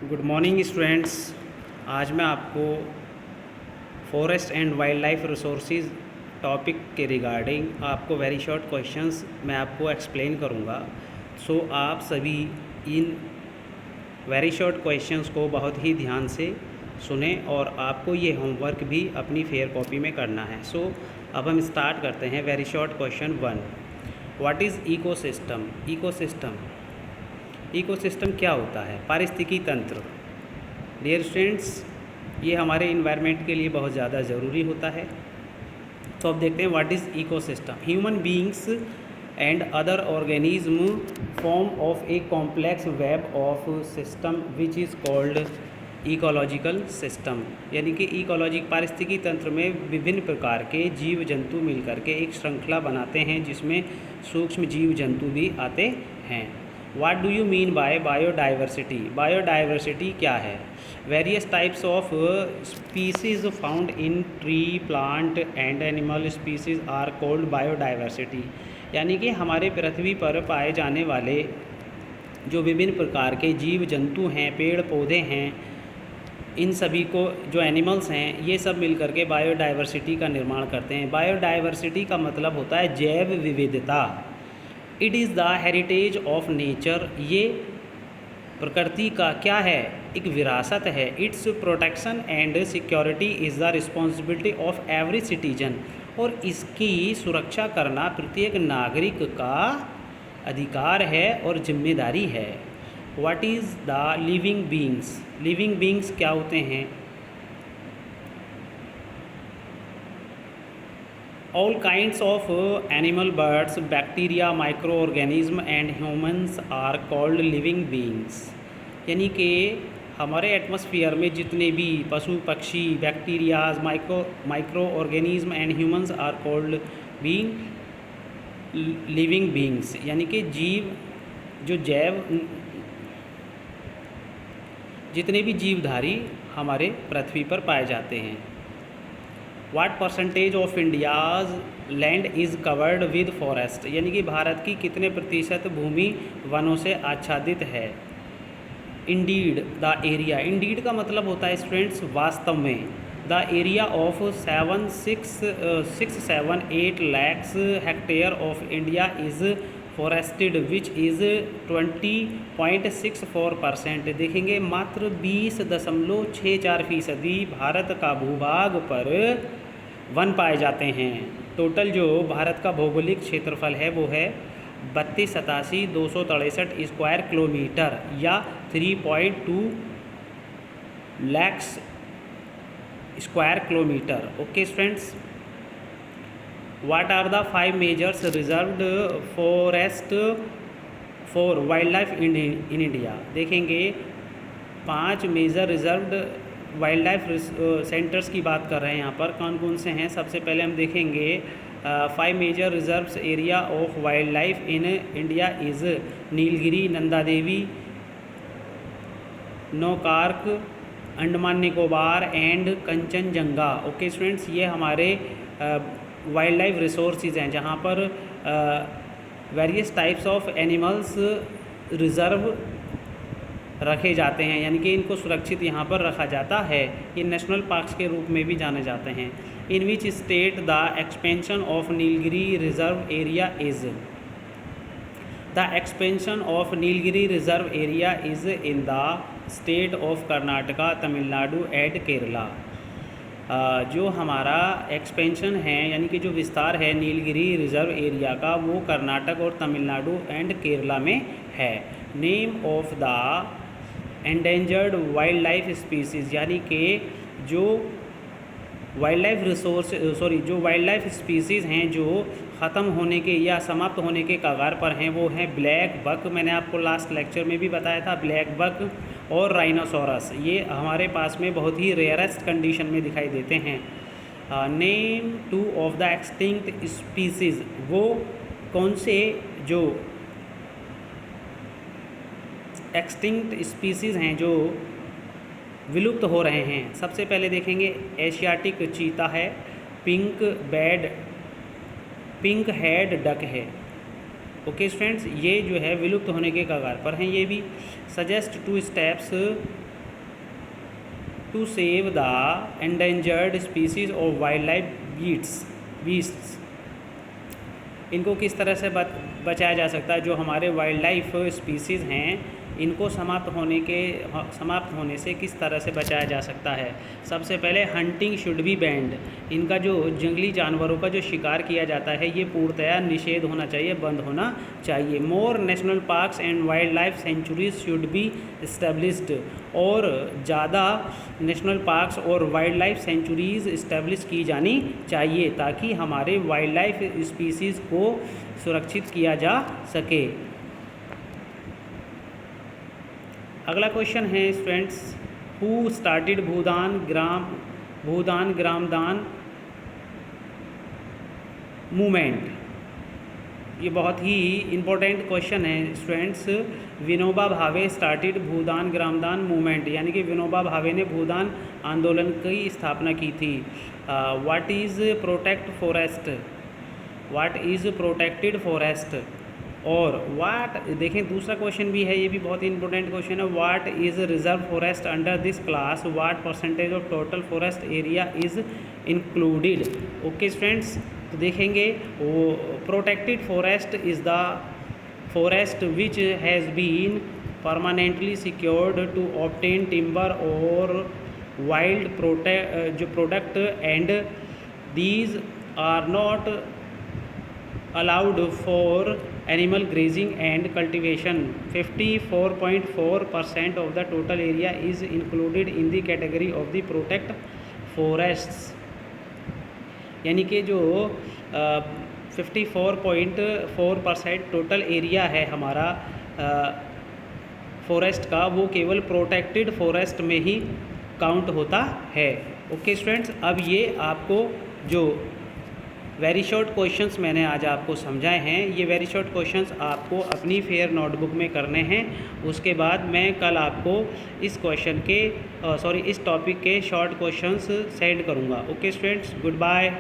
Good morning students. आज मैं आपको forest and wild life resources topic के रिगार्डिंग आपको वेरी शॉर्ट क्वेश्चंस मैं आपको एक्सप्लेन करूंगा। सो आप सभी इन वेरी शॉर्ट क्वेश्चंस को बहुत ही ध्यान से सुने और आपको ये होमवर्क भी अपनी फेयर कॉपी में करना है। सो अब हम स्टार्ट करते हैं। Very short question 1, what is ecosystem? Ecosystem क्या होता है? पारिस्थितिकी तंत्र। डियर स्टूडेंट्स, ये हमारे इन्वायरमेंट के लिए बहुत ज़्यादा ज़रूरी होता है। तो अब देखते हैं what is ecosystem. Human beings and other organism form of a complex web of system which is called ecological system. यानी कि इकोलॉजिक पारिस्थितिकी तंत्र में विभिन्न प्रकार के जीव जंतु मिलकर के एक श्रृंखला बनाते हैं जिसमें सूक्ष्म जीव जंतु भी आते हैं। What do you mean by biodiversity? Biodiversity क्या है? Various types of species found in tree, plant and animal species are called biodiversity. यानी कि हमारे पृथ्वी पर पाए जाने वाले जो विभिन्न प्रकार के जीव जंतु हैं, पेड़ पौधे हैं, इन सभी को जो एनिमल्स हैं ये सब मिलकर के बायोडाइवर्सिटी का निर्माण करते हैं। बायोडाइवर्सिटी का मतलब होता है जैव विविधता। It is the heritage of nature. ये प्रकृति का क्या है? एक विरासत है। It's protection and security is the responsibility of every citizen. और इसकी सुरक्षा करना प्रत्येक नागरिक का अधिकार है और जिम्मेदारी है। What is the living beings? Living beings क्या होते हैं? All kinds of animal, birds, bacteria, microorganism and humans are called living beings। यानी कि हमारे एटमॉस्फेयर में जितने भी पशु पक्षी, bacterias, micro organism and humans are called being living beings. यानी कि जीव जो जितने भी जीवधारी हमारे पृथ्वी पर पाए जाते हैं। What percentage of India's land is covered with forest? यानी कि भारत की कितने प्रतिशत भूमि वनों से आच्छादित है? Indeed the area. इंडीड का मतलब होता है स्टूडेंट्स वास्तव में। The area of 678 lakhs hectare of India is forested which is 20.64%। देखेंगे मात्र 20.64% भारत का भूभाग पर वन पाए जाते हैं। टोटल जो भारत का भौगोलिक क्षेत्रफल है वो है 32,87,263 स्क्वायर किलोमीटर या 3.2 lakhs square kilometre. Okay students, what are the 5 majors reserved forest for wild life in India? देखेंगे 5 major reserved wildlife centres की बात कर रहे हैं यहाँ पर। कौन कौन से हैं? सबसे पहले हम देखेंगे 5 major reserves area of wild life in India is Nilgiri, Nanda Devi, Nokrek, Andaman Nicobar and Kanchenjunga. Okay students, ये हमारे वाइल्ड लाइफ रिसोर्सेज हैं जहाँ पर various types of animals reserve रखे जाते हैं, यानी कि इनको सुरक्षित यहाँ पर रखा जाता है। ये नेशनल पार्क्स के रूप में भी जाने जाते हैं। In which state the expansion of Nilgiri reserve area is? The expansion of Nilgiri reserve area is in the state of Karnataka, Tamil Nadu and Kerala. जो हमारा एक्सपेंशन है यानी कि जो विस्तार है नीलगिरी रिजर्व एरिया का वो कर्नाटक और तमिलनाडु एंड केरला में है। Name of the endangered wild life species. यानी कि जो वाइल्ड लाइफ स्पीसीज़ हैं जो ख़त्म होने के या समाप्त होने के कगार पर हैं वो हैं ब्लैक बक, मैंने आपको लास्ट लेक्चर में भी बताया था, ब्लैक बक और राइनोसोरस। ये हमारे पास में बहुत ही रेयरेस्ट कंडीशन में दिखाई देते हैं। Name 2 of the extinct species. वो कौन से जो एक्सटिंक्ट स्पीसीज़ हैं जो विलुप्त हो रहे हैं? सबसे पहले देखेंगे एशियाटिक चीता है, पिंक हेड डक है। ओके स्टूडेंट्स, ये जो है विलुप्त होने के कगार पर हैं ये भी। Suggest 2 steps to save the endangered species of wild life beasts. इनको किस तरह से बचाया जा सकता है? जो हमारे वाइल्ड लाइफ स्पीसीज़ हैं इनको समाप्त होने से किस तरह से बचाया जा सकता है? सबसे पहले हंटिंग शुड बी बैंड। इनका जो जंगली जानवरों का जो शिकार किया जाता है ये पूर्णतया निषेध होना चाहिए, बंद होना चाहिए। More national parks and wild life sanctuaries should be established. और ज़्यादा नेशनल पार्क्स और वाइल्ड लाइफ सेंचुरीज़ इस्टेब्लिश की जानी चाहिए ताकि हमारे वाइल्ड लाइफ स्पीसीज़ को सुरक्षित किया जा सके। अगला क्वेश्चन है students, who started Bhoodan Gramdan movement? ये बहुत ही इम्पोर्टेंट क्वेश्चन है स्टूडेंट्स। विनोबा भावे स्टार्टेड भूदान ग्रामदान मूवमेंट, यानी कि विनोबा भावे ने भूदान आंदोलन की स्थापना की थी। What is protect forest? What is protected forest? और वाट, देखें दूसरा क्वेश्चन भी है, ये भी बहुत ही इंपॉर्टेंट क्वेश्चन है। What is reserve forest under this class? What percentage of total forest area is included? Okay students, तो देखेंगे वो protected forest is the forest which has been permanently secured to obtain timber और wild product and these are not allowed for animal grazing and cultivation. 54.4% of the total area is included in the category of the protect forests। यानी कि जो 54.4% total area है हमारा forest का, वो केवल protected forest में ही काउंट होता है। ओके स्टूडेंट्स, अब ये आपको जो वेरी शॉर्ट क्वेश्चंस मैंने आज आपको समझाए हैं, ये वेरी शॉर्ट क्वेश्चंस आपको अपनी फेयर नोटबुक में करने हैं। उसके बाद मैं कल आपको इस क्वेश्चन के इस टॉपिक के शॉर्ट क्वेश्चंस सेंड करूँगा। Okay students, good bye.